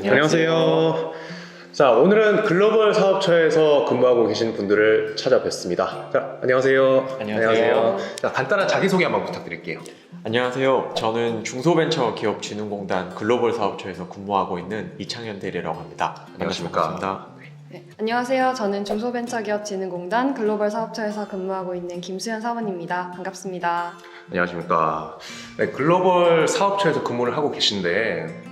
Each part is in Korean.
안녕하세요. 자, 오늘은 글로벌 사업처에서 근무하고 계신 분들을 찾아뵙습니다. 자, 안녕하세요. 안녕하세요. 자, 간단한 자기소개 한번 부탁드릴게요. 안녕하세요. 저는 중소벤처기업진흥공단 글로벌 사업처에서 근무하고 있는 이창현 대리라고 합니다. 안녕하십니까. 반갑습니다. 네, 안녕하세요. 저는 중소벤처기업진흥공단 글로벌 사업처에서 근무하고 있는 김수현 사원입니다. 반갑습니다. 안녕하십니까. 네, 글로벌 사업처에서 근무를 하고 계신데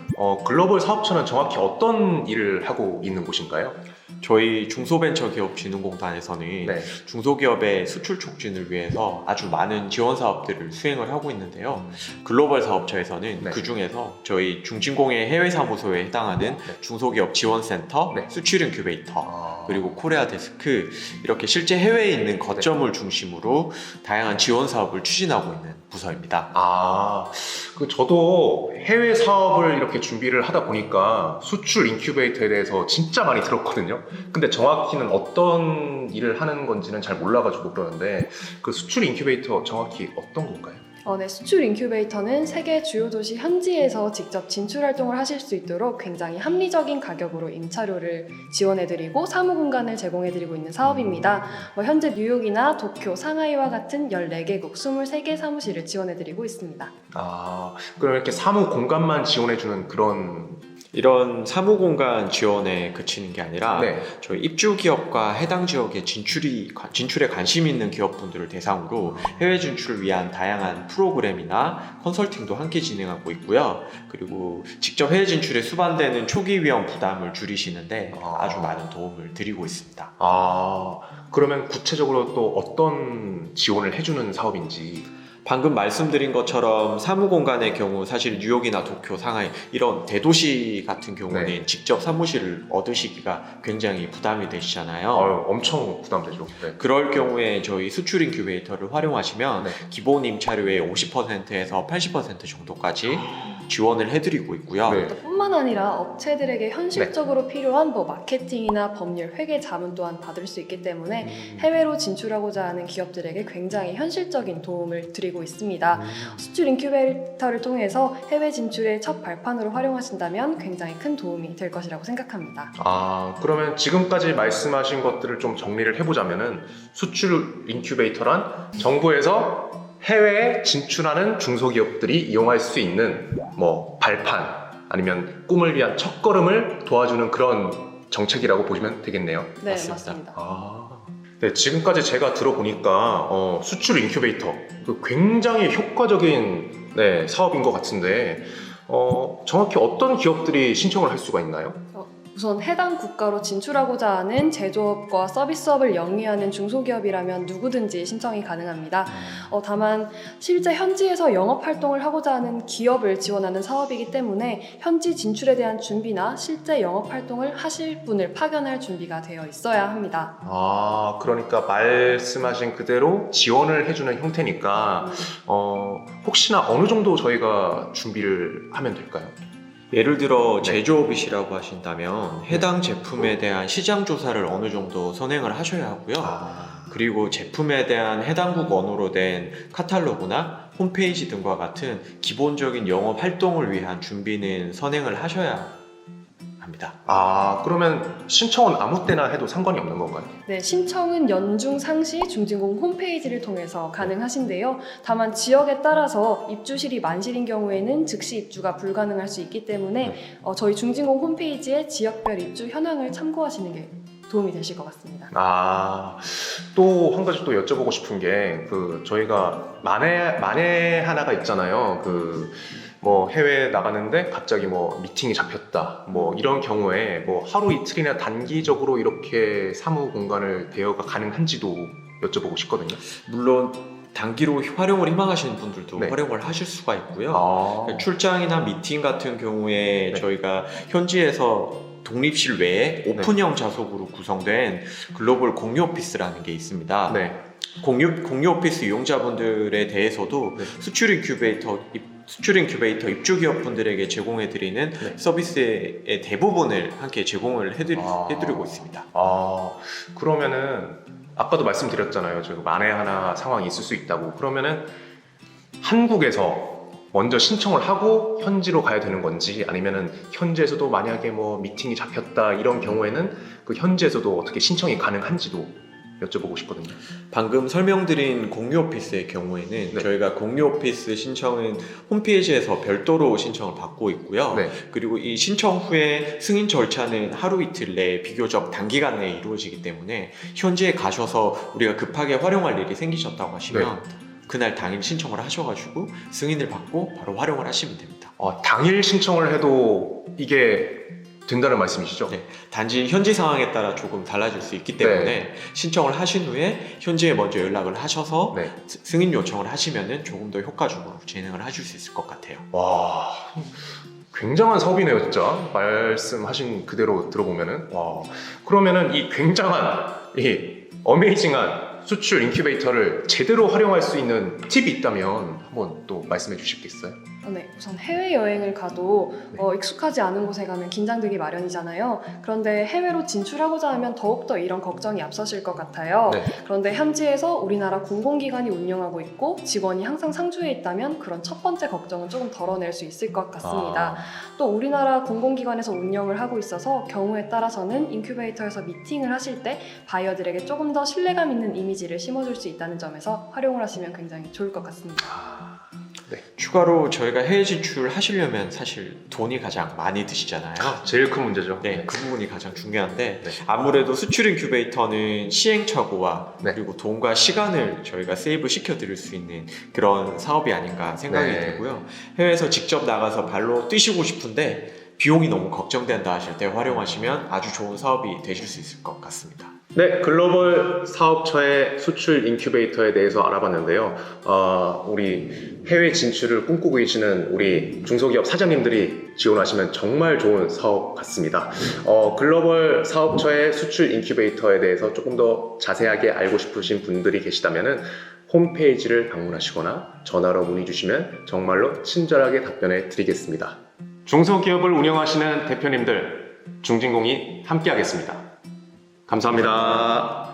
글로벌 사업처는 정확히 어떤 일을 하고 있는 곳인가요? 저희 중소벤처기업진흥공단에서는 네. 중소기업의 수출 촉진을 위해서 아주 많은 지원 사업들을 수행을 하고 있는데요. 글로벌 사업처에서는 네. 그 중에서 저희 중진공의 해외 사무소에 해당하는 중소기업 지원센터, 네. 수출 인큐베이터, 그리고 코리아 데스크, 이렇게 실제 해외에 있는 거점을 중심으로 다양한 지원 사업을 추진하고 있는 부서입니다. 저도 해외 사업을 이렇게 준비를 하다 보니까 수출 인큐베이터에 대해서 진짜 많이 들었거든요. 근데 정확히는 어떤 일을 하는 건지는 잘 몰라가지고 그러는데 그 수출 인큐베이터 정확히 어떤 건가요? 네, 수출 인큐베이터는 세계 주요 도시 현지에서 직접 진출 활동을 하실 수 있도록 굉장히 합리적인 가격으로 임차료를 지원해드리고 사무 공간을 제공해드리고 있는 사업입니다. 현재 뉴욕이나 도쿄, 상하이와 같은 14개국, 23개 사무실을 지원해드리고 있습니다. 그럼 이렇게 사무 공간만 지원해주는 그런 이런 사무공간 지원에 그치는 게 아니라 네. 저희 입주 기업과 해당 지역에 진출에 관심 있는 기업분들을 대상으로 해외 진출을 위한 다양한 프로그램이나 컨설팅도 함께 진행하고 있고요. 그리고 직접 해외 진출에 수반되는 초기 위험 부담을 줄이시는데 아주 많은 도움을 드리고 있습니다. 그러면 구체적으로 또 어떤 지원을 해주는 사업인지 방금 말씀드린 것처럼 사무공간의 경우 사실 뉴욕이나 도쿄, 상하이 이런 대도시 같은 경우는 네. 직접 사무실을 얻으시기가 굉장히 부담이 되시잖아요. 엄청 부담되죠. 네. 그럴 경우에 저희 수출 인큐베이터를 활용하시면 네. 기본 임차료의 50%에서 80% 정도까지 지원을 해드리고 있고요. 네. 뿐만 아니라 업체들에게 현실적으로 필요한 마케팅이나 법률, 회계 자문 또한 받을 수 있기 때문에 해외로 진출하고자 하는 기업들에게 굉장히 현실적인 도움을 드리고 있습니다. 수출 인큐베이터를 통해서 해외 진출의 첫 발판으로 활용하신다면 굉장히 큰 도움이 될 것이라고 생각합니다. 그러면 지금까지 말씀하신 것들을 좀 정리를 해보자면은 수출 인큐베이터란 정부에서 해외에 진출하는 중소기업들이 이용할 수 있는 발판 아니면 꿈을 위한 첫걸음을 도와주는 그런 정책이라고 보시면 되겠네요. 네, 맞습니다. 맞습니다. 네, 지금까지 제가 들어보니까 수출 인큐베이터 굉장히 효과적인 사업인 것 같은데 정확히 어떤 기업들이 신청을 할 수가 있나요? 우선 해당 국가로 진출하고자 하는 제조업과 서비스업을 영위하는 중소기업이라면 누구든지 신청이 가능합니다. 다만 실제 현지에서 영업활동을 하고자 하는 기업을 지원하는 사업이기 때문에 현지 진출에 대한 준비나 실제 영업활동을 하실 분을 파견할 준비가 되어 있어야 합니다. 그러니까 말씀하신 그대로 지원을 해주는 형태니까 혹시나 어느 정도 저희가 준비를 하면 될까요? 예를 들어 제조업이시라고 하신다면 해당 제품에 대한 시장 조사를 어느 정도 선행을 하셔야 하고요. 그리고 제품에 대한 해당국 언어로 된 카탈로그나 홈페이지 등과 같은 기본적인 영업 활동을 위한 준비는 선행을 하셔야 합니다. 그러면 신청은 아무 때나 해도 상관이 없는 건가요? 네, 신청은 연중 상시 중진공 홈페이지를 통해서 가능하신데요. 다만 지역에 따라서 입주실이 만실인 경우에는 즉시 입주가 불가능할 수 있기 때문에 저희 중진공 홈페이지에 지역별 입주 현황을 참고하시는 게 도움이 되실 것 같습니다. 또 한 가지 또 여쭤보고 싶은 게 저희가 만에 하나가 있잖아요. 해외에 나가는데 갑자기 미팅이 잡혔다. 이런 경우에 하루 이틀이나 단기적으로 이렇게 사무 공간을 대여가 가능한지도 여쭤보고 싶거든요. 물론 단기로 활용을 희망하시는 분들도 네. 활용을 하실 수가 있고요. 출장이나 미팅 같은 경우에 저희가 현지에서 독립실 외에 오픈형 좌석으로 구성된 글로벌 공유 오피스라는 게 있습니다. 공유 오피스 이용자분들에 대해서도 수출 인큐베이터 입주 기업분들에게 제공해드리는 서비스의 대부분을 함께 제공을 해드리고 있습니다. 그러면은 아까도 말씀드렸잖아요. 만에 하나 상황이 있을 수 있다고. 그러면은 한국에서 먼저 신청을 하고 현지로 가야 되는 건지 아니면은 현지에서도 만약에 뭐 미팅이 잡혔다 이런 경우에는 그 현지에서도 어떻게 신청이 가능한지도 여쭤보고 싶거든요. 방금 설명드린 공유 오피스의 경우에는 네. 저희가 공유 오피스 신청은 홈페이지에서 별도로 신청을 받고 있고요. 네. 그리고 이 신청 후에 승인 절차는 하루 이틀 내에 비교적 단기간 내에 이루어지기 때문에 현지에 가셔서 우리가 급하게 활용할 일이 생기셨다고 하시면 그날 당일 신청을 하셔가지고 승인을 받고 바로 활용을 하시면 됩니다. 당일 신청을 해도 이게 된다는 말씀이시죠? 네, 단지 현지 상황에 따라 조금 달라질 수 있기 때문에 신청을 하신 후에 현지에 먼저 연락을 하셔서 네. 승인 요청을 하시면 조금 더 효과적으로 진행을 하실 수 있을 것 같아요. 와, 굉장한 사업이네요, 진짜. 말씀하신 그대로 들어보면은. 와, 그러면은 이 굉장한, 이 어메이징한 수출 인큐베이터를 제대로 활용할 수 있는 팁이 있다면 한번 또 말씀해 주시겠어요? 네, 우선 해외여행을 가도 네. 익숙하지 않은 곳에 가면 긴장되기 마련이잖아요. 그런데 해외로 진출하고자 하면 더욱더 이런 걱정이 앞서실 것 같아요. 네. 그런데 현지에서 우리나라 공공기관이 운영하고 있고 직원이 항상 상주해 있다면 그런 첫 번째 걱정은 조금 덜어낼 수 있을 것 같습니다. 또 우리나라 공공기관에서 운영을 하고 있어서 경우에 따라서는 인큐베이터에서 미팅을 하실 때 바이어들에게 조금 더 신뢰감 있는 이미지를 심어줄 수 있다는 점에서 활용을 하시면 굉장히 좋을 것 같습니다. 추가로 저희가 해외 진출 하시려면 사실 돈이 가장 많이 드시잖아요. 제일 큰 문제죠. 네, 그 부분이 가장 중요한데 네. 아무래도 수출 인큐베이터는 시행착오와 네. 그리고 돈과 시간을 저희가 세이브 시켜드릴 수 있는 그런 사업이 아닌가 생각이 네. 들고요. 해외에서 직접 나가서 발로 뛰시고 싶은데 비용이 너무 걱정된다 하실 때 활용하시면 아주 좋은 사업이 되실 수 있을 것 같습니다. 네, 글로벌 사업처의 수출 인큐베이터에 대해서 알아봤는데요. 우리 해외 진출을 꿈꾸고 계시는 우리 중소기업 사장님들이 지원하시면 정말 좋은 사업 같습니다. 글로벌 사업처의 수출 인큐베이터에 대해서 조금 더 자세하게 알고 싶으신 분들이 계시다면 홈페이지를 방문하시거나 전화로 문의 주시면 정말로 친절하게 답변해 드리겠습니다. 중소기업을 운영하시는 대표님들, 중진공이 함께하겠습니다. 감사합니다.